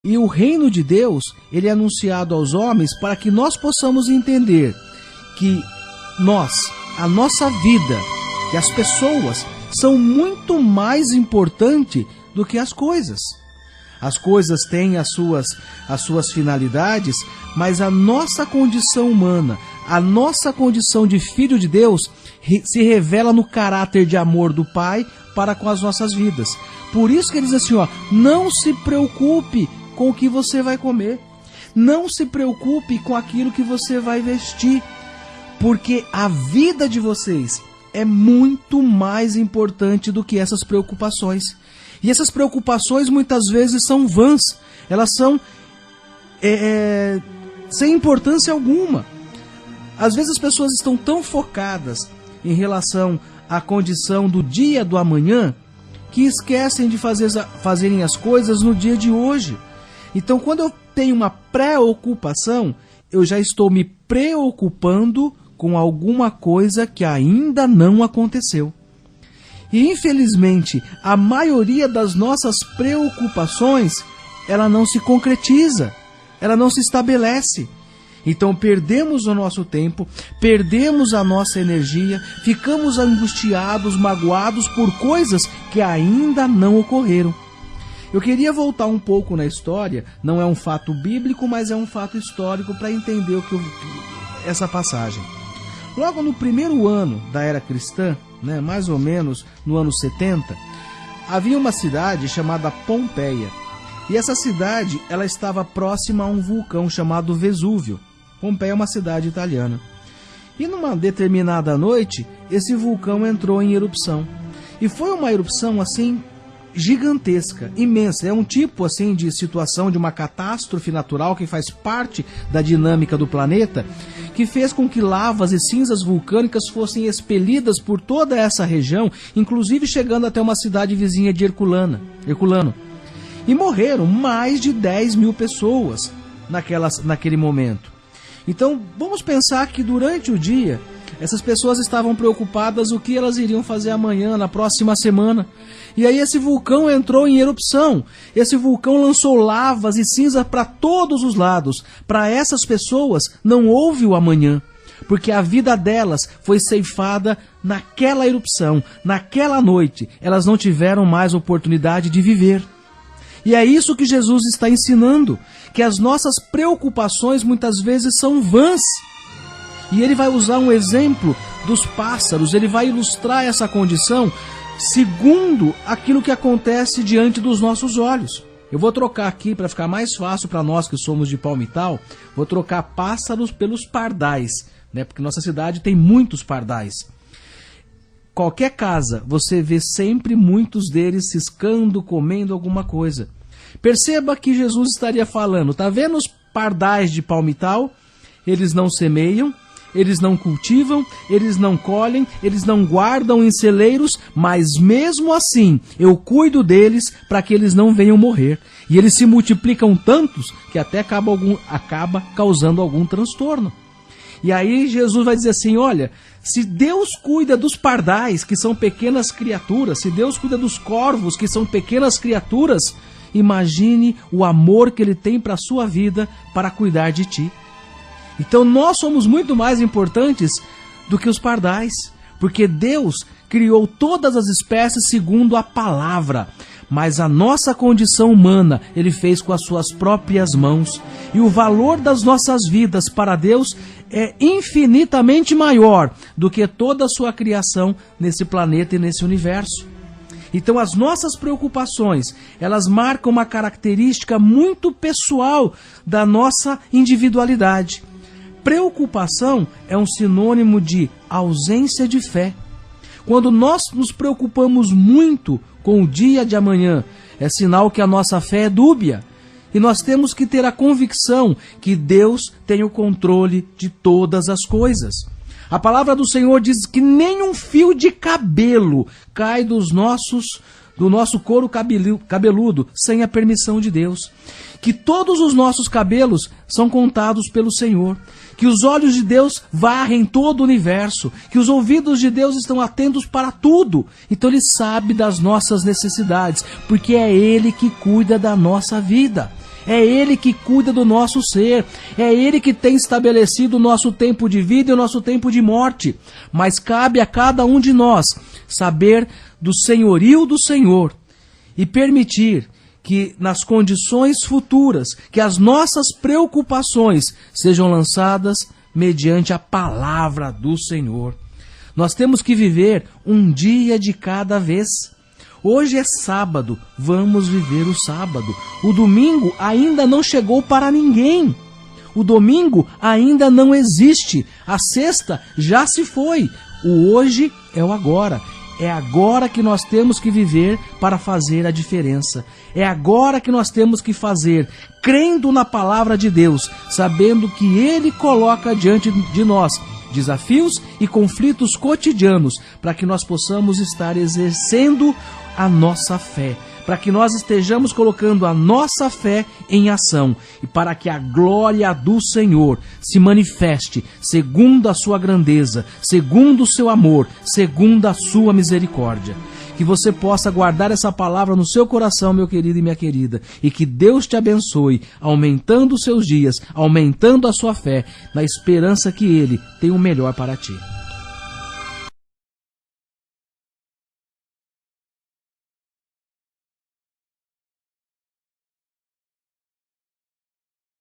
E o reino de Deus, ele é anunciado aos homens para que nós possamos entender que a nossa vida, que as pessoas são muito mais importantes do que as coisas. As coisas têm as suas finalidades, mas a nossa condição humana, a nossa condição de filho de Deus, se revela no caráter de amor do Pai para com as nossas vidas. Por isso que ele diz assim, não se preocupe com o que você vai comer. Não se preocupe com aquilo que você vai vestir. Porque a vida de vocês é muito mais importante do que essas preocupações. E essas preocupações muitas vezes são vãs. Elas são sem importância alguma. Às vezes as pessoas estão tão focadas em relação à condição do dia do amanhã que esquecem de fazerem as coisas no dia de hoje. Então, quando eu tenho uma preocupação, eu já estou me preocupando com alguma coisa que ainda não aconteceu. E, infelizmente, a maioria das nossas preocupações, ela não se concretiza, ela não se estabelece. Então, perdemos o nosso tempo, perdemos a nossa energia, ficamos angustiados, magoados por coisas que ainda não ocorreram. Eu queria voltar um pouco na história, não é um fato bíblico, mas é um fato histórico para entender essa passagem. Logo no primeiro ano da era cristã, mais ou menos no ano 70, havia uma cidade chamada Pompeia. E essa cidade ela estava próxima a um vulcão chamado Vesúvio. Pompeia é uma cidade italiana. E numa determinada noite, esse vulcão entrou em erupção. E foi uma erupção assim gigantesca, imensa. É um tipo assim de situação de uma catástrofe natural que faz parte da dinâmica do planeta, que fez com que lavas e cinzas vulcânicas fossem expelidas por toda essa região, inclusive chegando até uma cidade vizinha de Herculano. E morreram mais de 10 mil pessoas naquele momento. Então, vamos pensar que durante o dia, essas pessoas estavam preocupadas o que elas iriam fazer amanhã, na próxima semana. E aí esse vulcão entrou em erupção. Esse vulcão lançou lavas e cinza para todos os lados. Para essas pessoas não houve o amanhã, porque a vida delas foi ceifada naquela erupção, naquela noite. Elas não tiveram mais oportunidade de viver. E é isso que Jesus está ensinando, que as nossas preocupações muitas vezes são vãs. E ele vai usar um exemplo dos pássaros, ele vai ilustrar essa condição segundo aquilo que acontece diante dos nossos olhos. Eu vou trocar aqui, para ficar mais fácil para nós que somos de Palmital, vou trocar pássaros pelos pardais, porque nossa cidade tem muitos pardais. Qualquer casa, você vê sempre muitos deles ciscando, comendo alguma coisa. Perceba que Jesus estaria falando, tá vendo os pardais de Palmital? Eles não semeiam, eles não cultivam, eles não colhem, eles não guardam em celeiros, mas mesmo assim eu cuido deles para que eles não venham morrer. E eles se multiplicam tantos que até acaba causando algum transtorno. E aí Jesus vai dizer assim, olha, se Deus cuida dos pardais, que são pequenas criaturas, se Deus cuida dos corvos, que são pequenas criaturas, imagine o amor que Ele tem para a sua vida para cuidar de ti. Então nós somos muito mais importantes do que os pardais, porque Deus criou todas as espécies segundo a palavra, mas a nossa condição humana Ele fez com as suas próprias mãos, e o valor das nossas vidas para Deus é infinitamente maior do que toda a sua criação nesse planeta e nesse universo. Então as nossas preocupações, elas marcam uma característica muito pessoal da nossa individualidade. Preocupação é um sinônimo de ausência de fé. Quando nós nos preocupamos muito com o dia de amanhã, é sinal que a nossa fé é dúbia. E nós temos que ter a convicção que Deus tem o controle de todas as coisas. A palavra do Senhor diz que nem um fio de cabelo cai do nosso couro cabeludo sem a permissão de Deus. Que todos os nossos cabelos são contados pelo Senhor. Que os olhos de Deus varrem todo o universo. Que os ouvidos de Deus estão atentos para tudo. Então Ele sabe das nossas necessidades, porque é Ele que cuida da nossa vida. É Ele que cuida do nosso ser. É Ele que tem estabelecido o nosso tempo de vida e o nosso tempo de morte. Mas cabe a cada um de nós saber do senhorio do Senhor e permitir que nas condições futuras, que as nossas preocupações sejam lançadas mediante a palavra do Senhor. Nós temos que viver um dia de cada vez. Hoje é sábado, vamos viver o sábado. O domingo ainda não chegou para ninguém. O domingo ainda não existe. A sexta já se foi. O hoje é o agora. É agora que nós temos que viver para fazer a diferença. É agora que nós temos que fazer, crendo na palavra de Deus, sabendo que Ele coloca diante de nós desafios e conflitos cotidianos para que nós possamos estar exercendo a nossa fé, para que nós estejamos colocando a nossa fé em ação e para que a glória do Senhor se manifeste segundo a sua grandeza, segundo o seu amor, segundo a sua misericórdia. Que você possa guardar essa palavra no seu coração, meu querido e minha querida, e que Deus te abençoe, aumentando os seus dias, aumentando a sua fé, na esperança que Ele tem o melhor para ti.